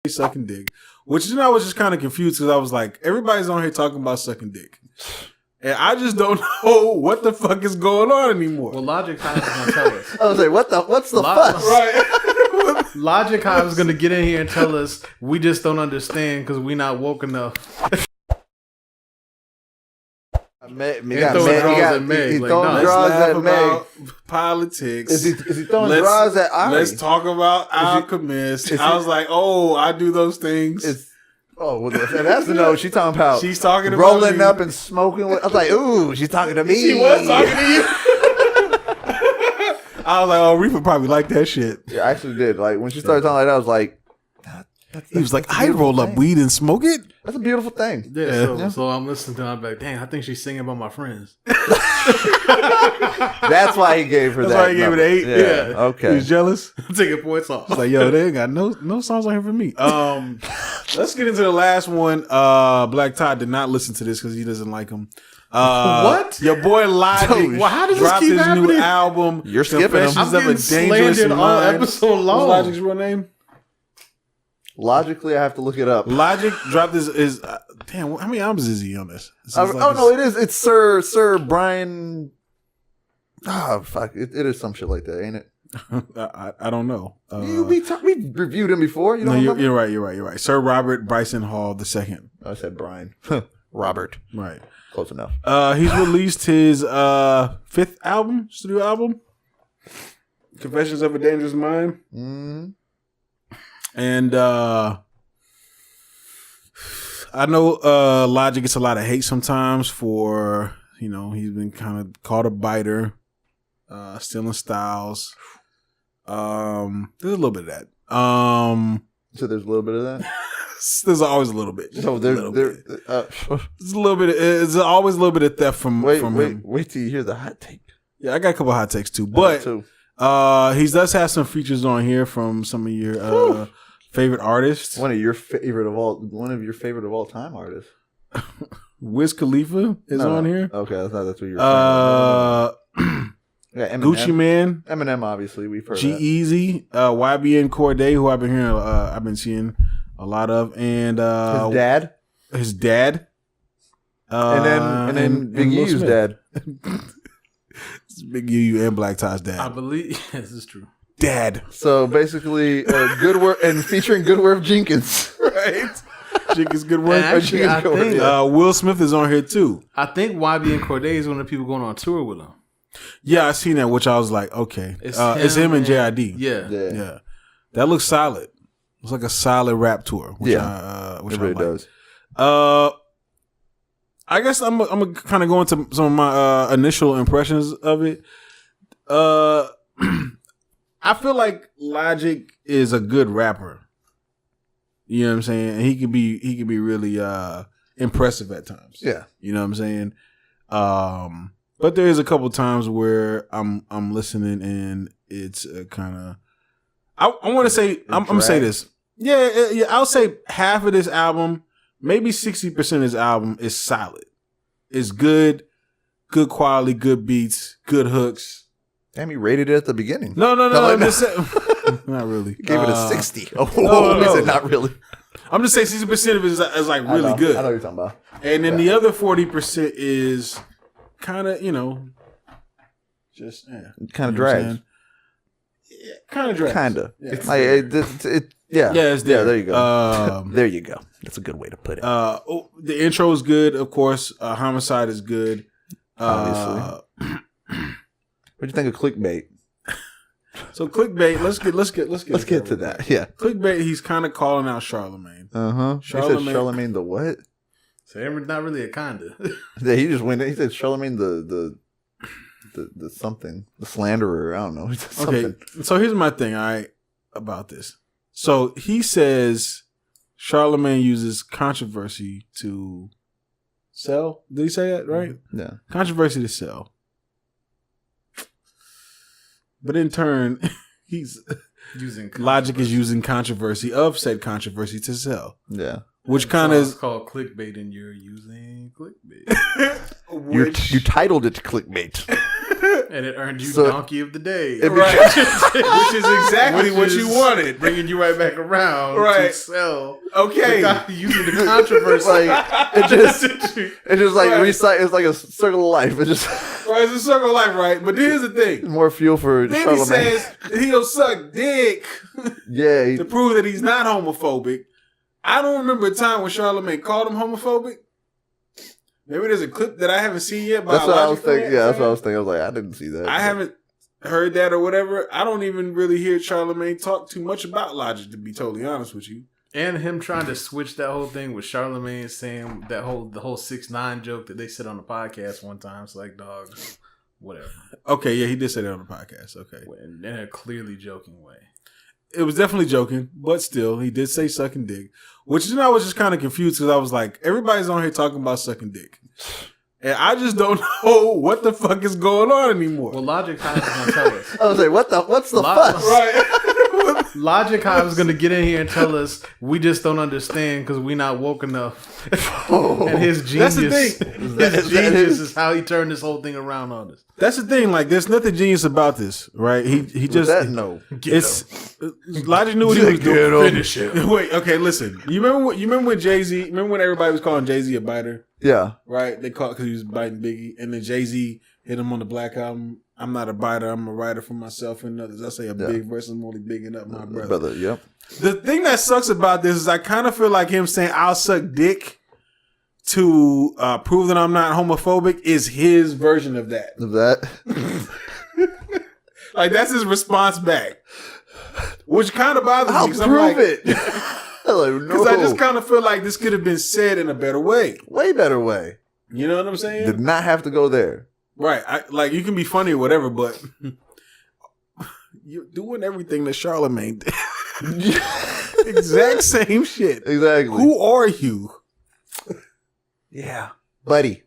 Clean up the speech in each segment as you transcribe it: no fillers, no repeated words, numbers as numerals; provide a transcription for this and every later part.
sucking dick. Which then I was just kind of confused because I was like, everybody's on here talking about sucking dick. And I just don't know what the fuck is going on anymore. Well, Logic Hive is gonna tell us. I was like, what's the fuss? Right. Logic Hive is gonna get in here and tell us we just don't understand because we not woke enough. He's throwing draws at Meg. Politics. Is he throwing draws at Ari? Let's talk about Alchemist. I was like, oh, I do those things. And that's the note she's talking about. She's talking about rolling me. up and smoking. I was like, ooh, she's talking to me. She was talking to you. I was like, oh, Reaper probably like that shit. Yeah, I actually did. Like when she started talking like that, I was like, he was like, I roll up weed and smoke it. That's a beautiful thing. Yeah, so I'm listening to her. I'm like, dang, I think she's singing about my friends. That's why he gave her that. That's why he gave it 8. Yeah. Okay. He was jealous. I'm taking points off. He's like, yo, they ain't got no songs on here for me. Let's get into the last one. Black Todd did not listen to this because he doesn't like him. What? Your boy Logic Well, how does this dropped keep his happening? new album. You're skipping him. Confessions I'm of a getting Dangerous slandered all Mind. episode long. What's Logic's real name? Logically, I have to look it up. Logic dropped his damn. How many albums is he on this? No, it is. It's Sir Brian. Fuck! It is some shit like that, ain't it? I don't know. we reviewed him before. You know, you're right. Sir Robert Bryson Hall II. I said Brian. Robert. Right. Close enough. He's released his 5th album, studio album, Confessions of a Dangerous Mind. Mm. And I know Logic gets a lot of hate sometimes for, he's been kind of called a biter, stealing styles. There's a little bit of that. So there's a little bit of that? There's always a little bit. So there's a little bit. It's always a little bit of theft from him. Wait till you hear the hot take. Yeah, I got a couple of hot takes too, but he does have some features on here from some of your favorite artists. One of your favorite of all time artists. Wiz Khalifa is on here. Okay, I thought that's what you were saying. Yeah, Eminem. Gucci Man, Eminem, obviously we've heard. G-Eazy, YBN Cordae, who I've been hearing, I've been seeing a lot of, and his dad, and then Big U's dad. Big U and Black Todd's dad. I believe this is true. Dad. So basically, good work and featuring Good Work Jenkins, right? Jenkins Good Work. Actually, I think Will Smith is on here too. I think YBN Cordae is one of the people going on tour with him. Yeah, I seen that, which I was like, okay, it's him and JID. Yeah. That looks solid. Looks like a solid rap tour. Which it really does. does. I guess I'm gonna kind of go into some of my initial impressions of it. I feel like Logic is a good rapper. You know what I'm saying? And he could be really impressive at times. Yeah. You know what I'm saying? But there is a couple times where I'm listening and it's kind of I want to say I'm gonna say this. Yeah, I'll say half of this album, maybe 60% of this album is solid. It's good quality, good beats, good hooks. Damn, you rated it at the beginning. No. I'm just saying, not really. Gave it a 60. Oh, no. He said not really. I'm just saying 60% of it is like really good. I know what you're talking about. And then the other 40% is kind of, just kind of drags. Yeah, kind of drags. Kind of. Yeah. It's like it's yeah, it's there. Yeah, there you go. There you go. That's a good way to put it. The intro is good, of course. Homicide is good. Obviously. What'd you think of Clickbait? So Clickbait, let's get to that. Yeah. Clickbait, he's kind of calling out Charlemagne. He said Charlemagne the what? So not really a kinda. Yeah, he just went. He said Charlemagne the something, the slanderer. I don't know. Okay, so here's my thing. About this. So he says Charlemagne uses controversy to sell. Did he say that right? Yeah. Controversy to sell. But in turn, he's using Logic is using controversy of said controversy to sell. Yeah. Which kind of is called clickbait, and you're using clickbait. You titled it clickbait. And it earned you Donkey of the Day. Right. Which is exactly what you wanted. Bringing you right back around to sell. Okay. Using the controversy. It's just like recite. It's like a circle of life. It's just it's a circle of life, right? But here's the thing: more fuel for then Charlamagne. He says he'll suck dick, to prove that he's not homophobic. I don't remember a time when Charlamagne called him homophobic. Maybe there's a clip that I haven't seen yet. That's what I was thinking. Yeah, that's what I was thinking. I was like, I didn't see that. I haven't heard that or whatever. I don't even really hear Charlamagne talk too much about Logic, to be totally honest with you. And him trying to switch that whole thing with Charlamagne saying the whole 6ix9ine joke that they said on the podcast one time. It's like, dog, whatever. Okay, yeah, he did say that on the podcast. Okay, in a clearly joking way. It was definitely joking, but still, he did say sucking dick. Which, I was just kind of confused because I was like, everybody's on here talking about sucking dick. And I just don't know what the fuck is going on anymore. Well, Logic Hive is going to tell us. I was like, what's the fuss? Right. Logic Hive is going to get in here and tell us we just don't understand because we not woke enough. And his genius, his genius is how he turned this whole thing around on us. That's the thing. Like, there's nothing genius about this, right? He just Logic knew what he was doing. Finish it. Wait, okay, listen. You remember when Jay-Z? Remember when everybody was calling Jay-Z a biter? Yeah, right. They called because he was biting Biggie, and then Jay-Z hit him on the Black Album. I'm not a biter. I'm a writer for myself and others. I say a big verse. I'm only bigging up my brother. Yep. The thing that sucks about this is I kind of feel like him saying "I'll suck dick" to prove that I'm not homophobic is his version of that. Like that's his response back, which kind of bothers me. I'll prove it. Because I just kind of feel like this could have been said in a better way. Way better way. You know what I'm saying? Did not have to go there. Right. Like, you can be funny or whatever, but you're doing everything that Charlamagne did. Exact same shit. Exactly. Who are you? Yeah. Buddy.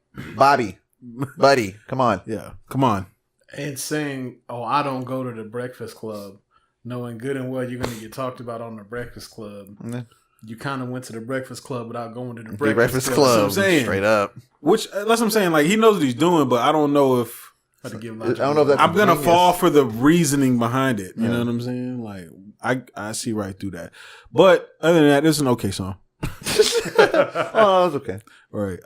Come on. Yeah. Come on. And saying, I don't go to the Breakfast Club, knowing good and well you're going to get talked about on the Breakfast Club. Mm-hmm. You kind of went to the Breakfast Club without going to the Breakfast Club. That's what I'm saying. Straight up. Which, that's what I'm saying. Like, he knows what he's doing, but I don't know if... I don't know if that's I'm going to fall for the reasoning behind it. You know what I'm saying? Like, I see right through that. But other than that, it's an okay song. Oh, it's okay. Right.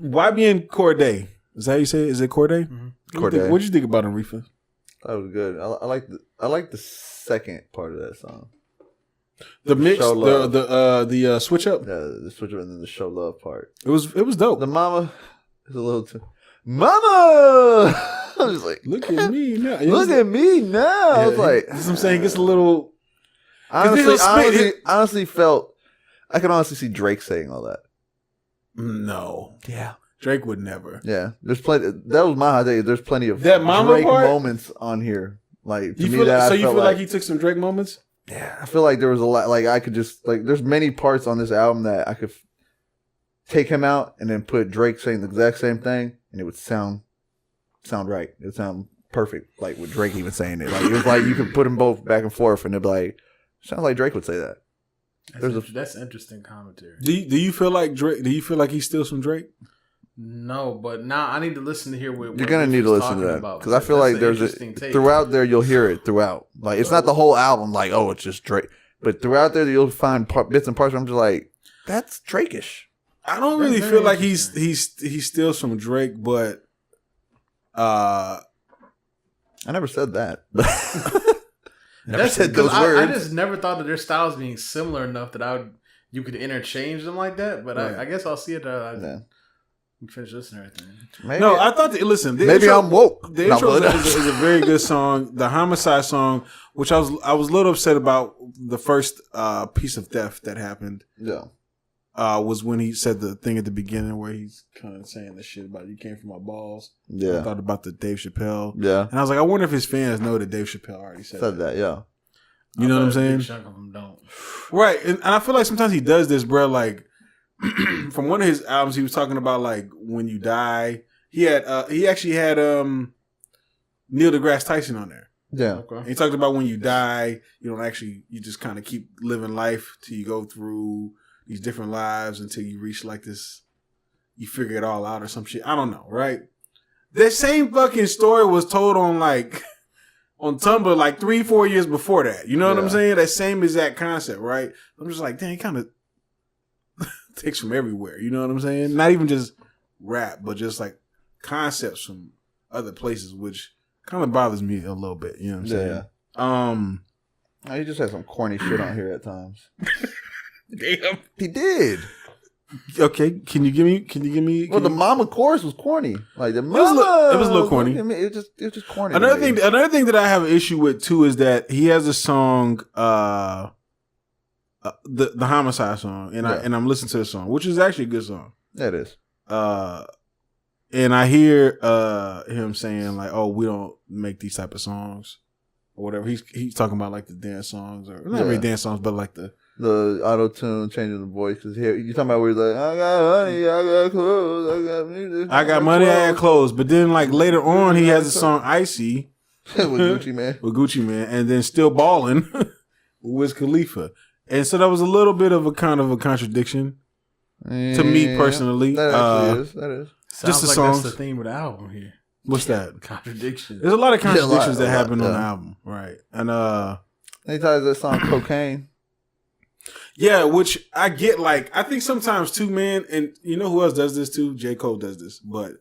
YB and Cordae. Is that how you say it? Is it Cordae? Mm-hmm. Cordae. What'd you think about him, Reefa? That was good. I like the second part of that song. The mix, the switch up. Yeah, the switch up and then the show love part. It was dope. The mama is a little too. Mama, I was like, look at me now. Look at me now. I was like, that's what I'm saying. It's a little. Honestly, felt I can honestly see Drake saying all that. No. Yeah. Drake would never. Yeah. There's plenty. That was my idea. There's plenty of that mama Drake part? moments on here. Like to you me, feel, that so I you felt feel like he took some Drake moments? Yeah, I feel like there was a lot. Like I could just like there's many parts on this album that I could take him out and then put Drake saying the exact same thing, and it would sound right. It would sound perfect, like with Drake even saying it. Like it was like you could put them both back and forth, and it'd be like sounds like Drake would say that. That's interesting commentary. Do you feel like Drake? Do you feel like he steals from Drake? No, but now I need to listen to hear what you're gonna need to listen to that because I feel like there's throughout there you'll hear it throughout. Like it's not the whole album. Like it's just Drake, but throughout there you'll find bits and parts where I'm just like that's Drake-ish. I don't really feel like he steals from Drake, but I never said that. Never said those words. I just never thought of their styles being similar enough that you could interchange them like that. But I guess I'll see it. Finish listening to everything. No, I thought. Maybe I'm woke. The intro is a very good song. The Homicide song, which I was a little upset about the first piece of theft that happened. Yeah, was when he said the thing at the beginning where he's kind of saying the shit about you came from my balls. Yeah, I thought about the Dave Chappelle. Yeah, and I was like, I wonder if his fans know that Dave Chappelle already said that. Yeah, you know what I'm saying? A big chunk of them don't. Right, and I feel like sometimes he does this, bro. Like. From one of his albums, he was talking about like when you die. He actually had Neil deGrasse Tyson on there. Yeah, okay. And he talked about when you die, you just kind of keep living life till you go through these different lives until you reach like this you figure it all out or some shit. I don't know, right? That same fucking story was told on like on Tumblr like 3-4 years before that. You know what I'm saying? That same exact concept, right? I'm just like, dang, kind of takes from everywhere. You know what I'm saying? Not even just rap, but just like concepts from other places, which kind of bothers me a little bit. You know what I'm saying? He just had some corny shit on here at times. Damn, he did. Okay, can you give me? Well, the mama chorus was corny. Like the mama, it was a little corny. It was just corny. Another thing that I have an issue with too is that he has a song, the Homicide song, and I'm listening to the song, which is actually a good song. That is. And I hear him saying like, "Oh, we don't make these type of songs, or whatever." He's talking about like the dance songs, or not really dance songs, but like the auto tune, changing the voice. Cause here you talking about where he's like, I got money, I got clothes, I got music, I got money, I got clothes. But then like later on, he has a song Icy with Gucci Man, and then Still Ballin' with Khalifa, and so that was a little bit of a kind of a contradiction to me personally. That actually is. That is. Sounds just the like songs. that's the theme of the album here. What's that? Contradiction. There's a lot of contradictions that happen on the album, right? And he ties that song Cocaine. Yeah, which I get. Like, I think sometimes too, man, and you know who else does this too? J. Cole does this, but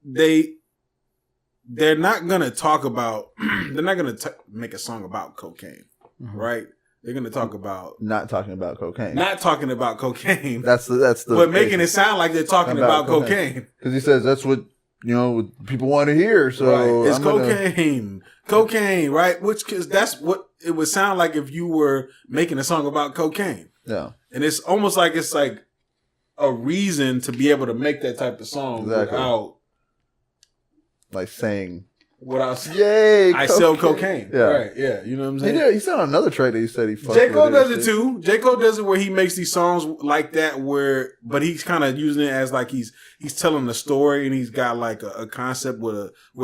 they're not gonna talk about. They're not gonna make a song about cocaine, right? They're gonna talk about not talking about cocaine. Not talking about cocaine. That's the. But making it sound like they're talking about cocaine. Because he says that's what what people want to hear. So right. It's cocaine, right? Because that's what it would sound like if you were making a song about cocaine. Yeah, and it's almost like it's like a reason to be able to make that type of song without like saying. Yay! I sell cocaine. Yeah, right. Yeah, you know what I'm saying. He said on another track that he said he. J. Cole does it too. J. Cole does it where he makes these songs like that, but he's kind of using it as like he's telling a story, and he's got like a concept with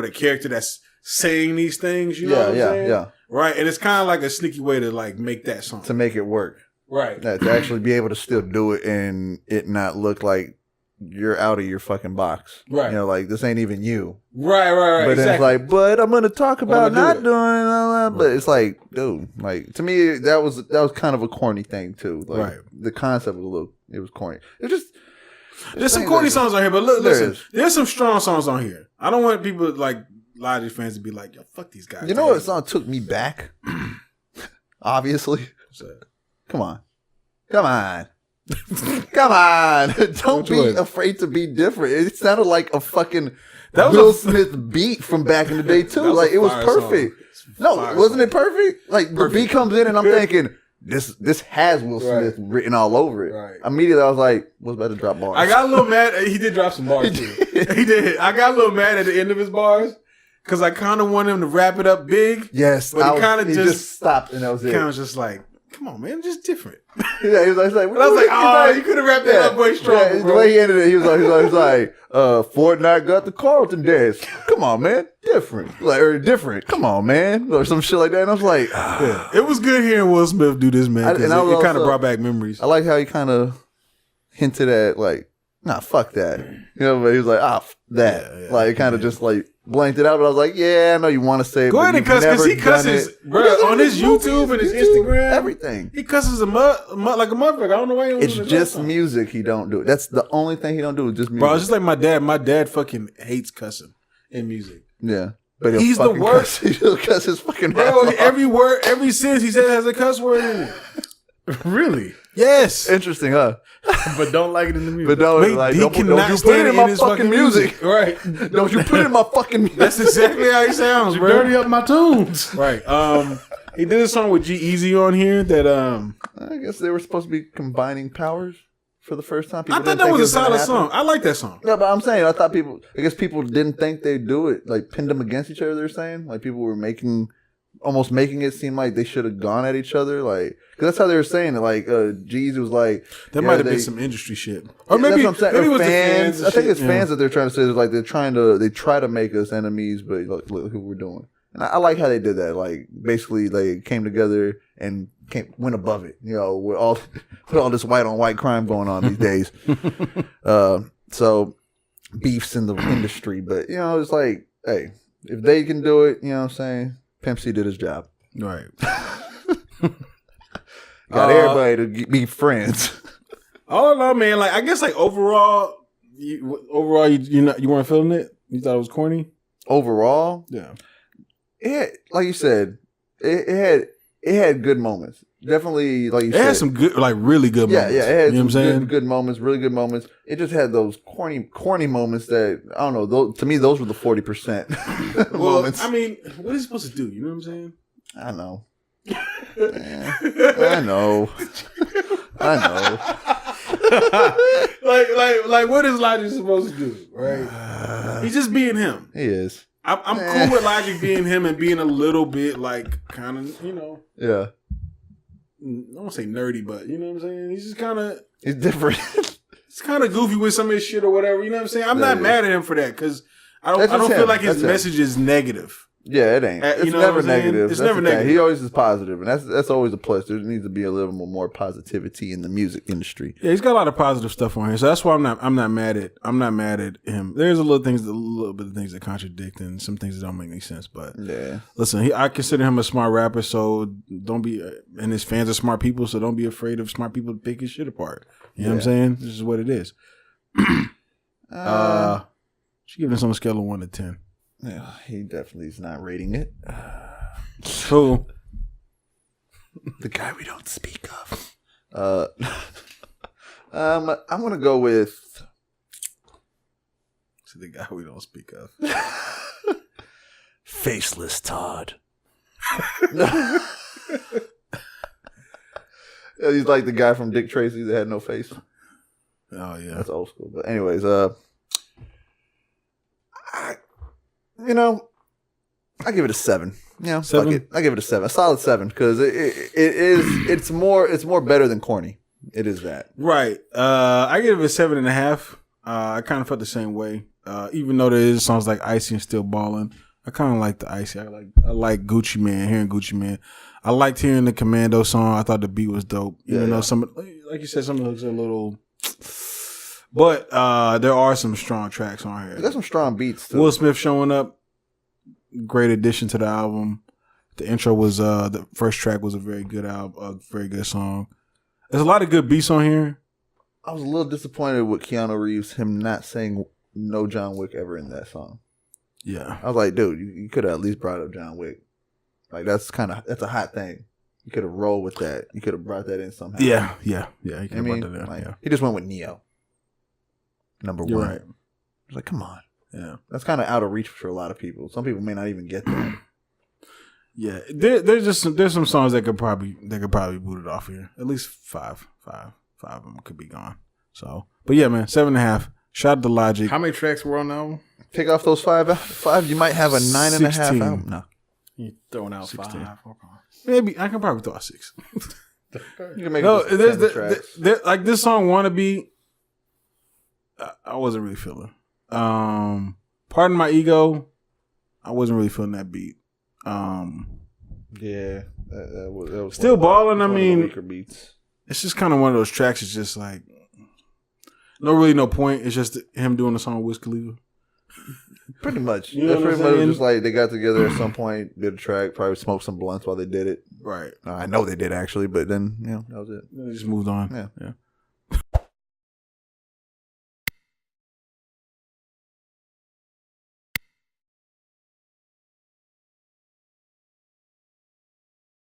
a character that's saying these things. You know what I'm saying? Yeah. Right, and it's kind of like a sneaky way to like make that song to make it work. Right. To actually be able to still do it and it not look like you're out of your fucking box. Right. Like this ain't even you. Right. But then it's like, but I'm gonna talk about not doing all that. But it's like, dude, like to me that was kind of a corny thing too. Like the concept was it was corny. It just there's some corny songs on here, but listen, there's some strong songs on here. I don't want people like Logic fans to be like, yo, fuck these guys. You know what song took me back? Obviously. Come on. Come on. Don't be afraid to be different. It sounded like a fucking Will Smith beat from back in the day too. Like it was perfect. No, wasn't it perfect? Like the beat comes in and I'm thinking, this has Will Smith written all over it. Right. Immediately I was like, what's about to drop bars? I got a little mad. He did drop some bars too. He did. I got a little mad at the end of his bars. Because I kind of want him to wrap it up big. Yes. But he kind of just stopped and that was it. Kind of just like, come on, man, just different. Yeah, he was like, but I was like, oh, you could have wrapped that up way stronger. The way he ended it, he was like, Fortnite got the Carlton dance. Come on, man, different. Different. Come on, man, or some shit like that. And I was like, it was good hearing Will Smith do this, man. It kind of brought back memories. I like how he kind of hinted at like, nah, fuck that. But he was like, that. Yeah. Like, kind of just like blanked it out. But I was like, yeah, I know you want to say it. Go ahead and cuss, because he cusses, bro, on his YouTube and his Instagram. Everything. He cusses like a motherfucker. I don't know why he don't It's just music he don't do. That's the only thing he don't do is just music. Bro, it's just like my dad. My dad fucking hates cussing in music. Yeah. But he's the worst. He'll cuss his fucking bro, every word, every sentence he says has a cuss word in it. Really? Yes. Interesting, huh? But don't like it in the music. But don't you put it in my fucking music. Right. Don't you put it in my fucking music. That's exactly how he sounds, bro. Dirty up my tunes. Right. He did a song with G-Eazy on here that I guess they were supposed to be combining powers for the first time. I thought that was a solid song. I like that song. No, but I'm saying I guess people didn't think they'd do it, like pinned them against each other, they're saying. Like people were almost making it seem like they should have gone at each other, like, because that's how they were saying it. Like, G-Eazy was like, that might have been some industry shit, or maybe that's what I'm saying. Maybe it was fans. I think it's fans that they're trying to say. Like they try to make us enemies, but look who we're doing. And I like how they did that. Like, basically, they came together and went above it. You know, with all this white on white crime going on these days. So beefs in the industry, but you know, it's like, hey, if they can do it, you know what I'm saying? Pimp C did his job. Right. Got everybody to be friends. I don't know, man. Like, I guess, like, overall, you weren't feeling it? You thought it was corny? Overall? Yeah. Like you said, it had good moments. Definitely, like you said. It had some good, like, really good moments. Yeah, it had you know some good moments, really good moments. It just had those corny moments that, I don't know, to me, those were the 40% moments. I mean, what is he supposed to do? You know what I'm saying? I know. I know. like what is Logic supposed to do? Right? He's just being him. He is. I'm cool with Logic being him and being a little bit like kind of, you know. Yeah. I don't want to say nerdy, but you know what I'm saying? He's just kind of. He's different. He's kind of goofy with some of his shit or whatever. You know what I'm saying? I'm not mad at him for that because I don't feel like his message is negative. Yeah, it ain't. It's never negative. It's never negative. He always is positive, and that's always a plus. There needs to be a little more positivity in the music industry. Yeah, he's got a lot of positive stuff on here, so that's why I'm not mad at him. There's a little bit of things that contradict and some things that don't make any sense. But yeah, listen, I consider him a smart rapper, so don't be. And his fans are smart people, so don't be afraid of smart people to pick his shit apart. You know what I'm saying? This is what it is. She giving this on a scale of 1 to 10. Yeah, he definitely is not rating it. Who? The guy we don't speak of. I'm gonna go with the guy we don't speak of. Faceless Todd. He's like the guy from Dick Tracy that had no face. Oh yeah, that's old school. But anyways, I give it a 7. Yeah, 7? Fuck it. I give it a 7, a solid 7, because it's more better than corny. It is that. Right. I give it a 7.5. I kind of felt the same way. Even though there is songs like Icy and Still Ballin', I kind of like the Icy. I like Gucci Mane, hearing Gucci Mane. I liked hearing the Commando song. I thought the beat was dope. Even though some, like you said, some of those are a little. But there are some strong tracks on here. There's some strong beats too. Will Smith showing up, great addition to the album. The intro was the first track was a very good album, a very good song. There's a lot of good beats on here. I was a little disappointed with Keanu Reeves, him not saying no John Wick ever in that song. Yeah, I was like, dude, you could have at least brought up John Wick. Like that's a hot thing. You could have rolled with that. You could have brought that in somehow. Yeah. He could have brought that in. Like, he just went with Neo. Number one. Right. I was like, come on. Yeah. That's kind of out of reach for a lot of people. Some people may not even get that. Yeah. There's some songs that could probably boot it off here. At least five of them could be gone. So, but yeah, man, 7.5. Shout out to Logic. How many tracks were on the album? Take off those 5, you might have a 9.5 album. No. You're throwing out 16. 5. Maybe I can probably throw out 6. You can make there's like this song "Wannabe." I wasn't really feeling. Pardon My Ego. I wasn't really feeling that beat. Yeah, that was Still Ballin'. I mean, weaker beats. It's just kind of one of those tracks. It's just like no point. It's just him doing a song with Wiz Khalifa. Pretty much. You know That's pretty much just like they got together at some point, did a track, probably smoked some blunts while they did it. Right. I know they did actually, but then that was it. They just moved on. Yeah.